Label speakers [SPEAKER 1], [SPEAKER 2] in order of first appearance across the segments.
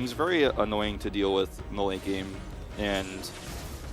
[SPEAKER 1] He's very annoying to deal with in the late game, and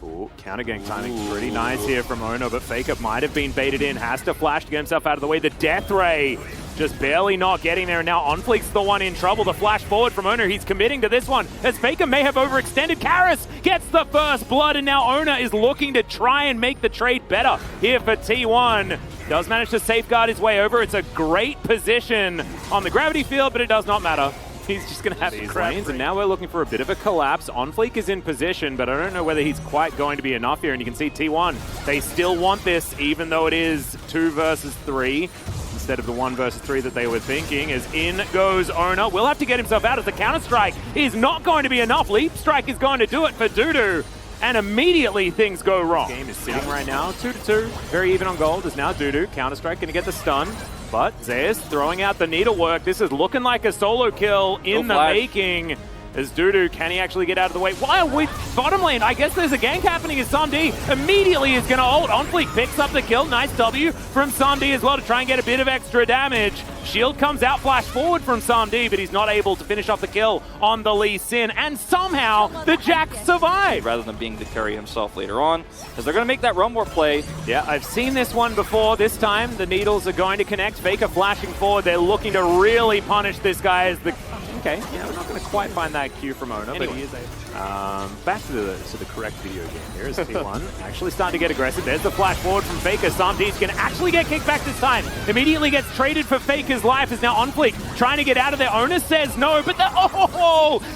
[SPEAKER 2] ooh, counter gank timing pretty nice here from Ono, but Faker might have been baited in, has to flash to get himself out of the way. The Death Ray just barely not getting there, and now OnFleek's the one in trouble. The flash forward from Ono, he's committing to this one, as Faker may have overextended. Karis gets the first blood, and now Ono is looking to try and make the trade better here for T1. Does manage to safeguard his way over. It's a great position on the gravity field, but it does not matter. He's just going to have these lanes, and now we're looking for a bit of a collapse. OnFleek is in position, but I don't know whether he's quite going to be enough here, and you can see T1. They still want this, even though it is 2 versus 3, instead of the 1 versus 3 that they were thinking, as in goes Ona. Will have to get himself out as the counter-strike is not going to be enough. Leap Strike is going to do it for Dudu, and immediately things go wrong. Game is sitting right now, 2-2, very even on gold, as now Dudu, counter-strike, going to get the stun. But Zeus throwing out the needlework. This is looking like a solo kill in the making. As Dudu, can he actually get out of the way? While we bottom lane, I guess there's a gank happening as Samdi immediately is going to ult. OnFleek picks up the kill. Nice W from Samdi as well to try and get a bit of extra damage. Shield comes out, flash forward from Samdi, but he's not able to finish off the kill on the Lee Sin. And somehow the Jack survived.
[SPEAKER 1] Rather than being the carry himself later on, because they're going to make that Realm Warp play.
[SPEAKER 2] Yeah, I've seen this one before. This time the needles are going to connect. Faker flashing forward. They're looking to really punish this guy as the... Okay, yeah, we're not going to quite find that cue from Ona, but he is back to the correct video game here is T1. Actually starting to get aggressive. There's the flash forward from Faker. Samdi's going to actually get kicked back this time. Immediately gets traded for Faker's life as now OnFleek trying to get out of there. Ona says no, but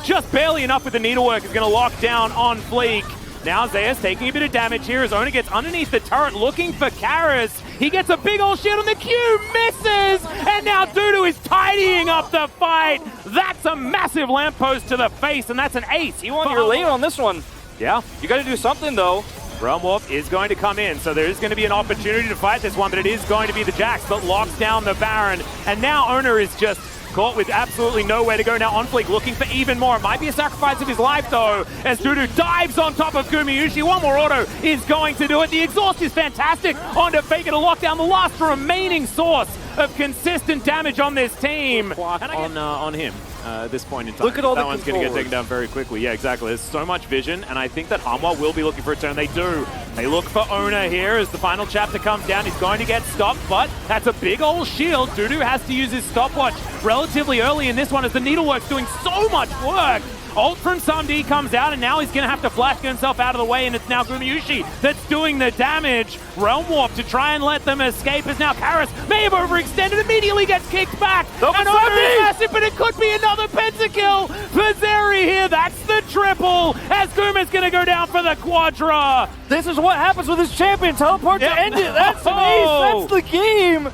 [SPEAKER 2] just barely enough with the needlework is going to lock down OnFleek. Now Zeus taking a bit of damage here as Ona gets underneath the turret looking for Karis. He gets a big old shield on the Q, misses, and now Dudu is tidying up the fight. That's a massive lamppost to the face, and that's an ace.
[SPEAKER 1] You want your lane on this one.
[SPEAKER 2] Yeah.
[SPEAKER 1] You got to do something, though.
[SPEAKER 2] Realm Warp is going to come in, so there is going to be an opportunity to fight this one, but it is going to be the Jax that locks down the Baron, and now Ona is just caught with absolutely nowhere to go. Now OnFleek looking for even more. It might be a sacrifice of his life though, as Dudu dives on top of Gumayushi. One more auto is going to do it. The exhaust is fantastic onto Faker to lock down the last remaining source of consistent damage on this team. On him at this point in time.
[SPEAKER 1] Look at all
[SPEAKER 2] that one's going to get taken down very quickly. Yeah, exactly. There's so much vision, and I think that Hanwha will be looking for a turn. They do. They look for Ona here as the final chapter comes down. He's going to get stopped, but that's a big old shield. Dudu has to use his stopwatch relatively early in this one as the needlework's doing so much work. Ult from Samdi comes out, and now he's going to have to flash himself out of the way, and it's now Gumayushi that's doing the damage. Realm Warp to try and let them escape as now Karis may have overextended, immediately gets kicked back. And Ona is massive, but it could be another pentakill for Zeri here. That's the triple, as Guma's going to go down for the quadra.
[SPEAKER 3] This is what happens with his champion. Teleport to end it. That's an ace. That's the game.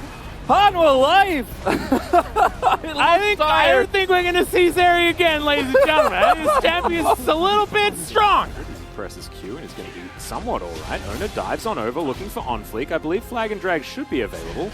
[SPEAKER 3] Hanwha life!
[SPEAKER 2] I don't think we're going to see Zeri again, ladies and gentlemen. His champion's a little bit strong. Presses Q and is going to be somewhat alright. Ona dives on over, looking for OnFleek. I believe Flag and Drag should be available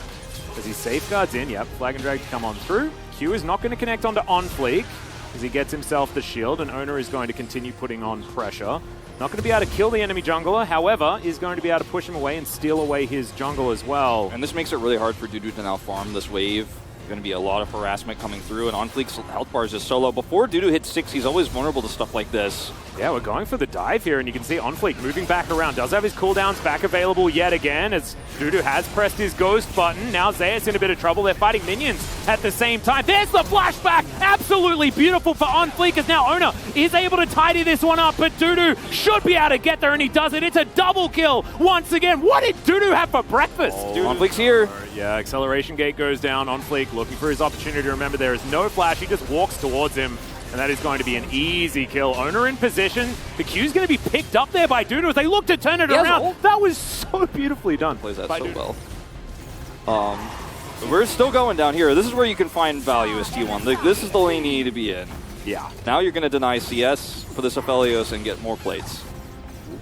[SPEAKER 2] as he safeguards in. Yep, Flag and Drag to come on through. Q is not going to connect onto OnFleek as he gets himself the shield, and Ona is going to continue putting on pressure. Not going to be able to kill the enemy jungler, however, is going to be able to push him away and steal away his jungle as well.
[SPEAKER 1] And this makes it really hard for Dudu to now farm this wave. Going to be a lot of harassment coming through, and OnFleek's health bar is just so low. Before Dudu hits 6, he's always vulnerable to stuff like this.
[SPEAKER 2] Yeah, we're going for the dive here, and you can see OnFleek moving back around. Does have his cooldowns back available yet again, as Dudu has pressed his ghost button. Now Zeus in a bit of trouble. They're fighting minions at the same time. There's the flashback! Absolutely beautiful for OnFleek, as now Ona is able to tidy this one up, but Dudu should be able to get there, and he does it. It's a double kill once again. What did Dudu have for breakfast?
[SPEAKER 1] OnFleek's here.
[SPEAKER 2] Yeah, acceleration gate goes down. OnFleek looking for his opportunity. Remember, there is no flash. He just walks towards him, and that is going to be an easy kill. Ona in position. The Q's going to be picked up there by Dudu as they look to turn it around. That was so beautifully done.
[SPEAKER 1] Plays that so well. We're still going down here. This is where you can find value as T1. Like, this is the lane you need to be in.
[SPEAKER 2] Yeah.
[SPEAKER 1] Now you're going to deny CS for this Aphelios and get more plates.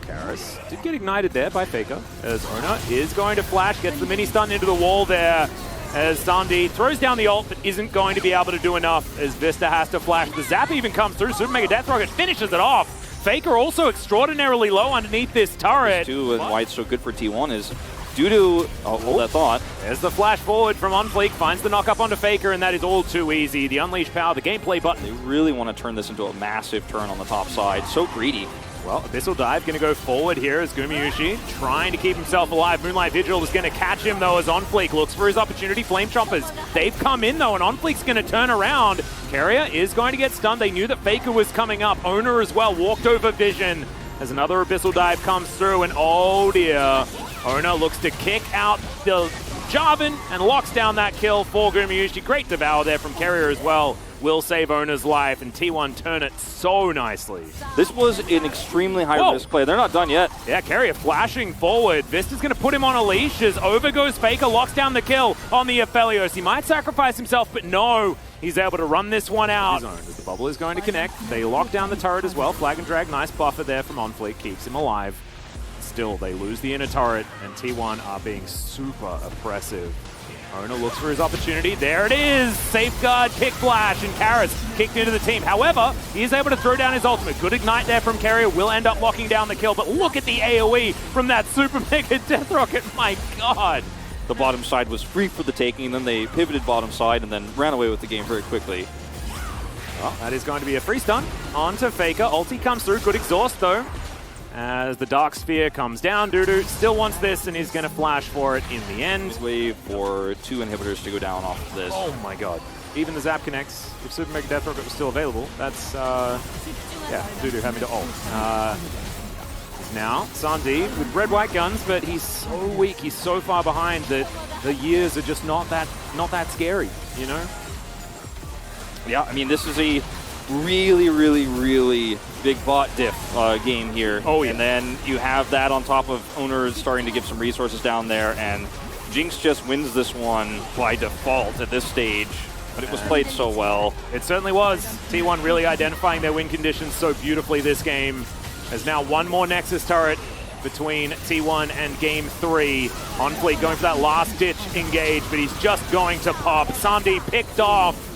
[SPEAKER 2] Karis did get ignited there by Faker, as Ona is going to flash, gets the mini stun into the wall there, as Samdi throws down the ult, but isn't going to be able to do enough, as Vista has to flash. The zap even comes through, Super Mega Death Rocket finishes it off. Faker also extraordinarily low underneath this turret.
[SPEAKER 1] And why it's so good for T1 is Dudu, hold that thought.
[SPEAKER 2] There's the flash forward from OnFleek, finds the knock up onto Faker, and that is all too easy. The Unleash Power, the gameplay button.
[SPEAKER 1] They really want to turn this into a massive turn on the top side. So greedy.
[SPEAKER 2] Well, Abyssal Dive going to go forward here as Gumayusi trying to keep himself alive. Moonlight Vigil is going to catch him, though, as OnFleek looks for his opportunity. Flame Chompers, they've come in, though, and OnFleek's going to turn around. Keria is going to get stunned. They knew that Faker was coming up. Owner as well walked over Vision as another Abyssal Dive comes through, and oh, dear. Owner looks to kick out the Jarvan and locks down that kill for Gumayusi. Great devour there from Keria as well. Will save Owner's life, and T1 turn it so nicely.
[SPEAKER 1] This was an extremely high-risk play. They're not done yet.
[SPEAKER 2] Yeah, Keria flashing forward. Vista's going to put him on a leash as over goes Faker, locks down the kill on the Aphelios. He might sacrifice himself, but no. He's able to run this one out. The bubble is going to connect. They lock down the turret as well. Flag and drag, nice buffer there from OnFleek, keeps him alive. Still, they lose the inner turret, and T1 are being super oppressive. Owner looks for his opportunity. There it is! Safeguard, kick flash, and Karis kicked into the team. However, he is able to throw down his ultimate. Good ignite there from Keria. Will end up locking down the kill, but look at the AoE from that super mega death rocket. My god!
[SPEAKER 1] The bottom side was free for the taking, and then they pivoted bottom side and then ran away with the game very quickly.
[SPEAKER 2] Well, that is going to be a free stun onto Faker. Ulti comes through. Good exhaust, though. As the Dark Sphere comes down, Dudu still wants this, and he's going to flash for it in the end.
[SPEAKER 1] Wave for 2 inhibitors to go down off of this.
[SPEAKER 2] Oh my god. Even the Zap connects. If Super Mega Death Rocket was still available, that's, yeah, Dudu having to ult. Now, Sandy with red-white guns, but he's so weak, he's so far behind that the years are just not that scary, you know?
[SPEAKER 1] Yeah, I mean, this is a really big bot diff game here.
[SPEAKER 2] Oh, yeah.
[SPEAKER 1] And then you have that on top of owners starting to give some resources down there, and Jinx just wins this one by default at this stage. But it was played so well.
[SPEAKER 2] It certainly was. T1 really identifying their win conditions so beautifully this game. There's now one more Nexus turret between T1 and Game 3. OnFleek going for that last-ditch engage, but he's just going to pop. Sandy picked off.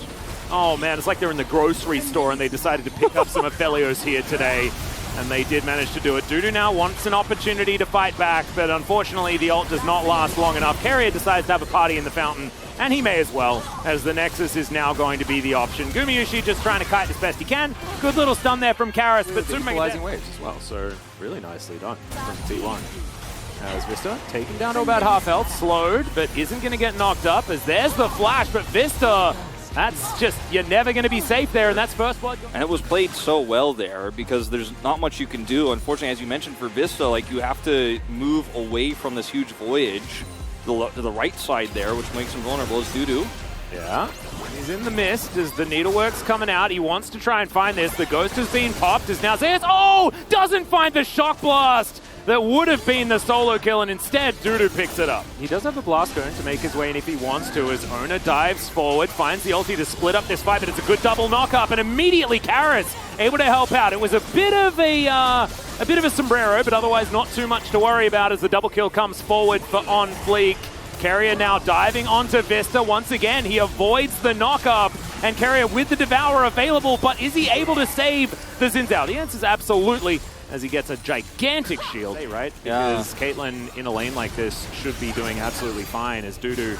[SPEAKER 2] Oh man, it's like they're in the grocery store and they decided to pick up some Aphelios here today. And they did manage to do it. Dudu now wants an opportunity to fight back, but unfortunately the ult does not last long enough. Keria decides to have a party in the fountain, and he may as well, as the Nexus is now going to be the option. Gumayusi just trying to kite as best he can. Good little stun there from Karis, but soon
[SPEAKER 4] equalizing waves as well.
[SPEAKER 2] So really nicely done from T1. As Vista taken down to about half health, slowed, but isn't going to get knocked up, as there's the flash, but Vista, that's just, you're never going to be safe there, and that's first blood.
[SPEAKER 1] And it was played so well there because there's not much you can do. Unfortunately, as you mentioned for Vista, like you have to move away from this huge voyage to the right side there, which makes him vulnerable as Dudu.
[SPEAKER 2] Yeah, he's in the mist as the needlework's coming out. He wants to try and find this. The ghost has been popped as now Zeus, oh, doesn't find the shock blast that would have been the solo kill, and instead Dudu picks it up. He does have a blast going to make his way in if he wants to, as Ona dives forward, finds the ulti to split up this fight, but it's a good double knock-up, and immediately Karis able to help out. It was a bit of a sombrero, but otherwise not too much to worry about as the double kill comes forward for OnFleek. Keria now diving onto Vista. Once again, he avoids the knock-up, and Keria with the Devourer available, but is he able to save the Zinzao? The answer is absolutely, as he gets a gigantic shield, right? Because Caitlyn in a lane like this should be doing absolutely fine, as Dudu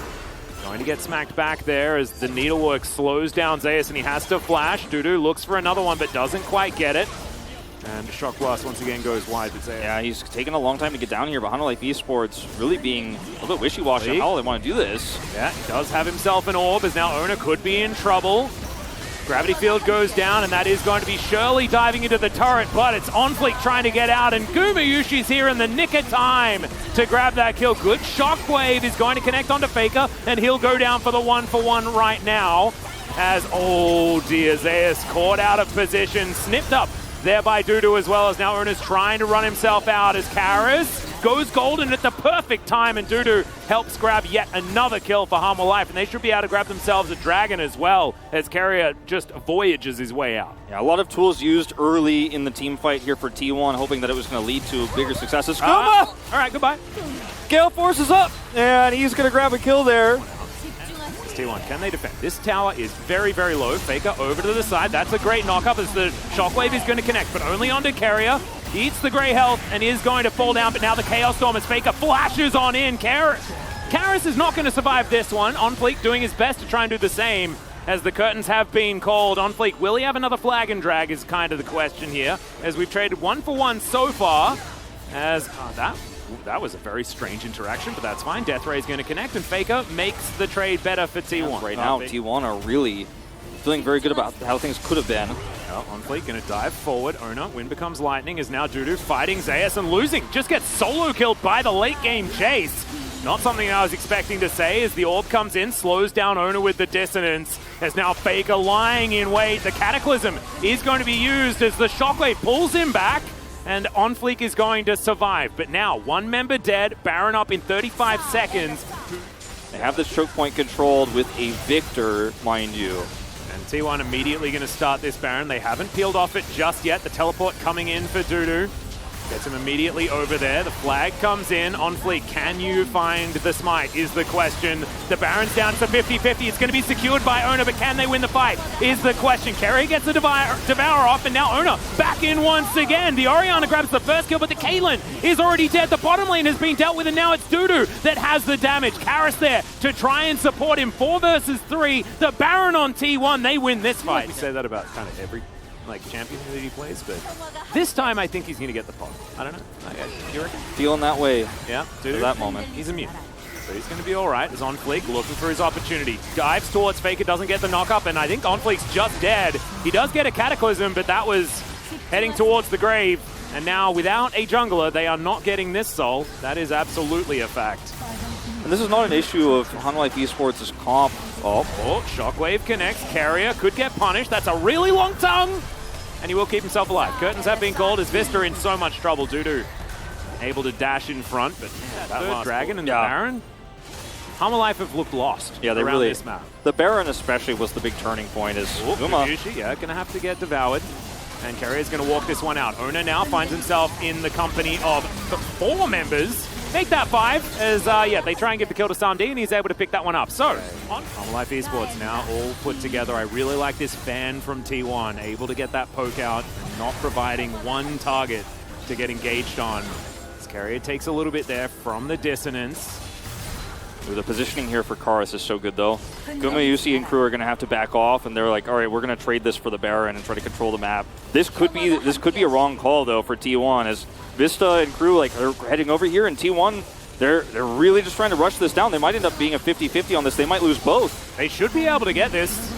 [SPEAKER 2] going to get smacked back there as the needlework slows down Zeus, and he has to flash. Dudu looks for another one, but doesn't quite get it. And Shock Blast once again goes wide.
[SPEAKER 1] Yeah, he's taken a long time to get down here, but Hunter Life Esports really being a little bit wishy-washy on how they want to do this.
[SPEAKER 2] Yeah, he does have himself an orb, as now Ona could be in trouble. Gravity Field goes down, and that is going to be Shirley diving into the turret, but it's OnFleek trying to get out, and Gumayushi's here in the nick of time to grab that kill. Good Shockwave is going to connect onto Faker, and he'll go down for the 1-for-1 right now. As, oh dear, Zeus caught out of position, snipped up there by Dudu as well, as now Una's trying to run himself out as Karis goes golden at the perfect time, and Dudu helps grab yet another kill for Harmful Life, and they should be able to grab themselves a dragon as well, as Keria just voyages his way out.
[SPEAKER 1] Yeah, a lot of tools used early in the team fight here for T1, hoping that it was going to lead to bigger successes.
[SPEAKER 2] All right, goodbye.
[SPEAKER 3] Gale Force is up, and he's going to grab a kill there.
[SPEAKER 2] T1, can they defend? This tower is very, very low. Faker over to the side. That's a great knock-up as the Shockwave is going to connect, but only onto Keria. He eats the gray health and is going to fall down, but now the Chaos Storm as Faker flashes on in. Karis is not going to survive this one. OnFleek doing his best to try and do the same as the curtains have been called. OnFleek, will he have another flag and drag is kind of the question here, as we've traded 1-for-1 so far. As that was a very strange interaction, but that's fine. Death Ray is going to connect, and Faker makes the trade better for T1.
[SPEAKER 1] Right now, T1 are really feeling very good about how things could have been.
[SPEAKER 2] OnFleek going to dive forward. Ona, Wind becomes Lightning, is now Dudu fighting Zeus and losing. Just gets solo killed by the late game chase. Not something I was expecting to say as the orb comes in, slows down Ona with the dissonance. As now Faker lying in wait. The Cataclysm is going to be used as the Shockwave pulls him back, and OnFleek is going to survive. But now, one member dead, Baron up in 35 seconds.
[SPEAKER 1] They have this choke point controlled with a Victor, mind you.
[SPEAKER 2] And T1 immediately going to start this Baron. They haven't peeled off it just yet. The teleport coming in for Dudu. Gets him immediately over there. The flag comes in. OnFleek, can you find the smite is the question. The Baron's down to 50-50. It's going to be secured by Ona, but can they win the fight is the question. Kerry gets the Devour off, and now Ona back in once again. The Orianna grabs the first kill, but the Caitlyn is already dead. The bottom lane has been dealt with, and now it's Dudu that has the damage. Karis there to try and support him. 4 versus 3. The Baron on T1. They win this fight.
[SPEAKER 3] We say that about kind of every champion that he plays, but
[SPEAKER 2] this time I think he's going to get the pot. I don't know. You reckon?
[SPEAKER 1] Feeling that way.
[SPEAKER 2] Yeah,
[SPEAKER 1] Dudu. At that moment.
[SPEAKER 2] He's immune. So he's going to be all right. Is OnFleek looking for his opportunity. Dives towards Faker, doesn't get the knock up, and I think OnFleek's just dead. He does get a Cataclysm, but that was heading towards the grave. And now without a jungler, they are not getting this soul. That is absolutely a fact.
[SPEAKER 1] And this is not an issue of Hanwha Esports' comp.
[SPEAKER 2] Oh, Shockwave connects. Carrier could get punished. That's a really long tongue. And he will keep himself alive. Curtains have been called as Vista in so much trouble. Dudu able to dash in front, but that third dragon and the Baron. Hanwha Life have looked lost
[SPEAKER 1] they
[SPEAKER 2] around
[SPEAKER 1] really,
[SPEAKER 2] this map.
[SPEAKER 1] The Baron especially was the big turning point. Is Uma.
[SPEAKER 2] Yeah, going to have to get devoured. And Carrier's going to walk this one out. Ona now finds himself in the company of 4 members. Make that 5 as, they try and get the kill to Samdi, and he's able to pick that one up. So, Hanwha Life Esports now all put together. I really like this fan from T1, able to get that poke out, not providing one target to get engaged on. As Carrier takes a little bit there from the dissonance.
[SPEAKER 1] Ooh, the positioning here for Karis is so good, though. Gumayusi and crew are going to have to back off, and they're like, all right, we're going to trade this for the Baron and try to control the map. This could be a wrong call, though, for T1, as Vista and crew are heading over here, and T1, they're really just trying to rush this down. They might end up being a 50-50 on this. They might lose both.
[SPEAKER 2] They should be able to get this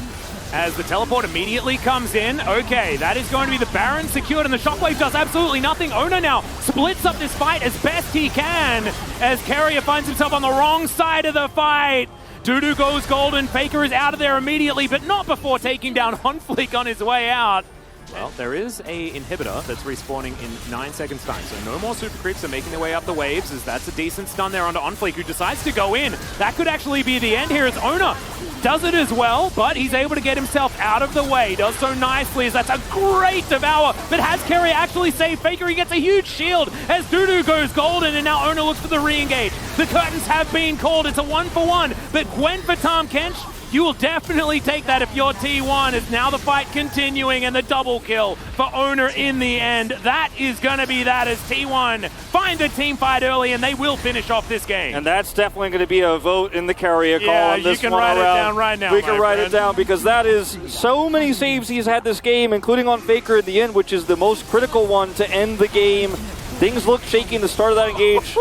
[SPEAKER 2] as the teleport immediately comes in. Okay, that is going to be the Baron secured, and the Shockwave does absolutely nothing. Ona now splits up this fight as best he can as Carrier finds himself on the wrong side of the fight. Dudu goes golden. Faker is out of there immediately, but not before taking down OnFleek on his way out. Well, there is a inhibitor that's respawning in 9 seconds time, so no more super creeps are making their way up the waves, as that's a decent stun there onto OnFleek, who decides to go in. That could actually be the end here, as Ona does it as well, but he's able to get himself out of the way. Does so nicely, as that's a great devour, but has Carrier actually saved Faker? He gets a huge shield as Dudu goes golden, and now Ona looks for the re-engage. The curtains have been called. It's a 1-for-1, but Gwen for Tahm Kench, you will definitely take that if you're T1, as now the fight continuing and the double kill for Ona in the end. That is going to be that, as T1 find the team fight early, and they will finish off this game.
[SPEAKER 1] And that's definitely going to be a vote in the Carrier call on this one.
[SPEAKER 2] You can write it down right now,
[SPEAKER 1] We can write it down, because that is so many saves he's had this game, including on Faker at the end, which is the most critical one to end the game. Things look shaky in the start of that engage.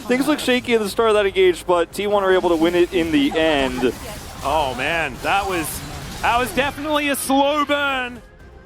[SPEAKER 1] Things look shaky in the start of that engage, but T1 are able to win it in the end.
[SPEAKER 2] Oh man, that was definitely a slow burn.